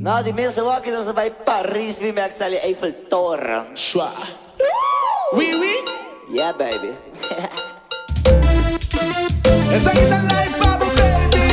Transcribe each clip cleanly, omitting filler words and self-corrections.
Nou, die mensen wachten dat ze bij Parijs wie merken staan die Eiffeltoren. Schwa. Oui, oui. Yeah, baby. Esa es la life, Pablo, baby.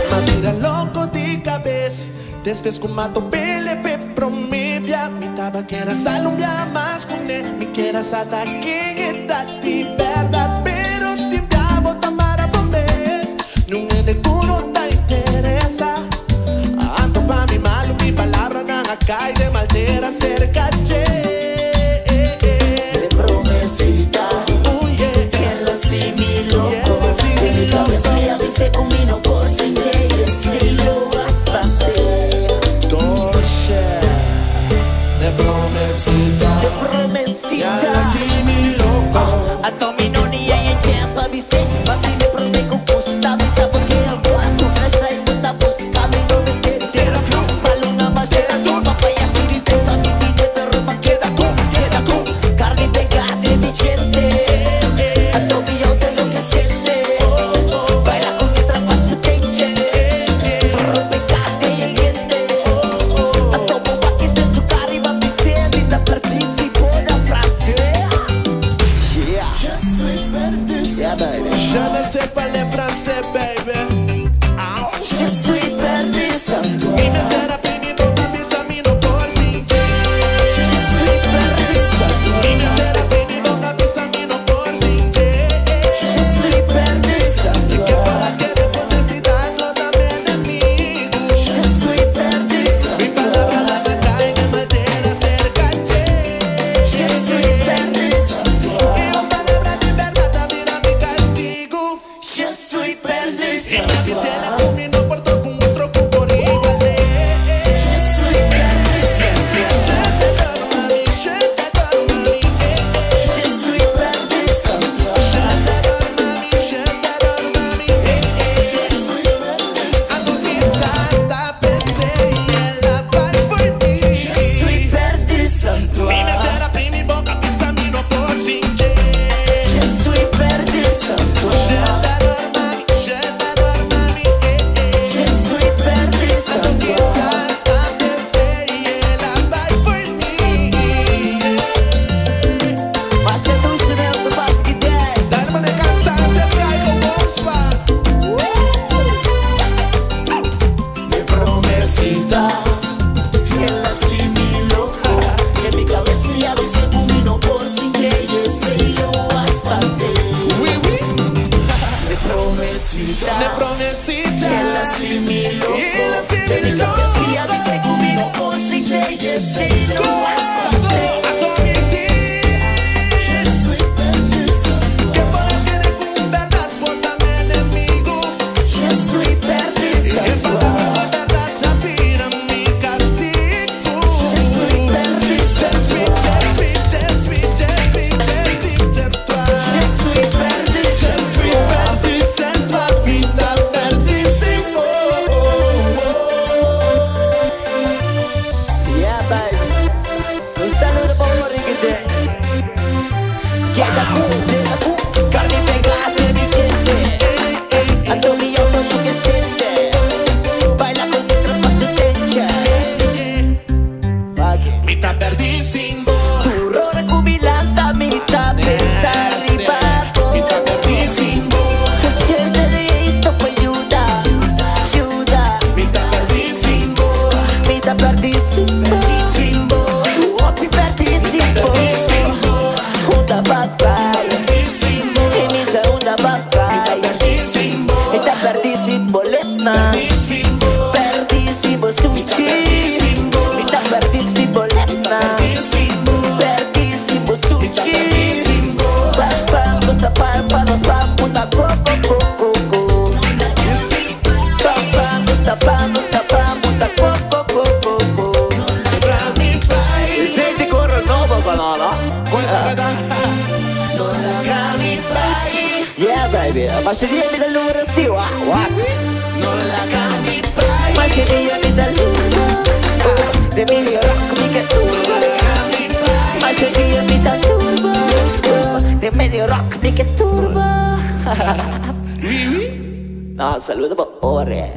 Ma tira loco di cabeça. Después con mato pele pe promivia. Mi tabaquera sale un día más con él. Mi quiera sata que está de verdad. Pero te amo tamara pomes. Nunca de culo te interesa. Ando pa mi malo, mi palabra nada cae de maltera cerca de. Se combinó por sin y lo bastante. De promesita, ya así mi loco. A Tommy no ni hay chance para vivir. Mas si me prometo custa visa porque aguanto flash y puta busca mi no me esté. Tierra flow, balona madera tú. Papaya si vives a ti de perro ma queda tú. Carne pegada de mi gente. A Tommy yo te lo que siente. Baila con mi trapa su teche. Rompe cate y el diente. A Tommy va que te su cara y va a pisar. Vida perdisi buena frase. Yeah. Je suis perdu. Yeah, baby. Je ne sais parler français, baby. Je suis perdu sans toi. Y me será mi boca, mis amigos por sin ti. Je suis perdu sans toi. Y me será mi boca, mis amigos por sin ti. Je suis perdu sans Que toi. para querer honestidad no dame enemigos. Je suis perdu sans Mi palabra nada cae de madera cerca de. Je suis perdu sans toi. Y una palabra de verdad mira mi castigo. Je suis perdu Y sans me avisé la toi. combinó por todo con otro por igual. Je suis perdu sans toi. Je t'adoro, mami. Je suis perdu sans toi. Je t'adoro, mami. Je suis perdu sans Ando quizás hasta pensé y ela vai por mí. Je suis perdu sans toi. Mi mesera primi boca pensamino por sin te. Je suis perdu sans toi. Je t'adoro, mami. Je suis perdu sans Ando toi. quizás hasta pensé y ela vai por mí. Mas é do chinelo do basquete. Style man de cansar se traigo Wolfswa. Mi promesita, que la asimilo. Que mi cabeza y a veces combino por sin que yo sé yo bastante. Oui, oui. Mi promesita, Me prometiste. que la asimilo. Que la asimilo. Que mi cabeza y a veces combino por sin que yo sé yo bastante. A tu amigo. Je suis perdu sans Que toi. para querer con verdad portame enemigo. Je suis perdu Que sans para toi. la verdad tapira mi castigo. Je suis perdu sans toi. Je suis toi. Je suis perdu Je sans suis toi. perdu sans toi, vida perdísimo. Yeah, baby. Un saludo para Morriquete. Queda cool, carne pegada de mi gente. Ando mi auto tú que siente. Baila con mi trapa su techa. Vita perdísimo. Turro recubilanta, mitad pensar ribato. Vita perdísimo. Gente de esto fue ayuda. Vita perdísimo. Mitad perdísimo. Opi perdísimo. Onda papai. E mi segunda papai. Está perdísimo lema. Perdísimo sushi. Está perdísimo lema. Perdísimo sushi. Pam nos tapan pa nos pam puta coco coco. Pam nos tapan puta coco coco. Senti corro nuovo banana. Yeah baby, ma se dimmi dall'ora sì wa. Ma se dimmi dall'ora. De medio rock mi che turbo. Ma se dimmi dall'ora. De medio rock mi che turbo. Oui, oui. No, saludo po ore.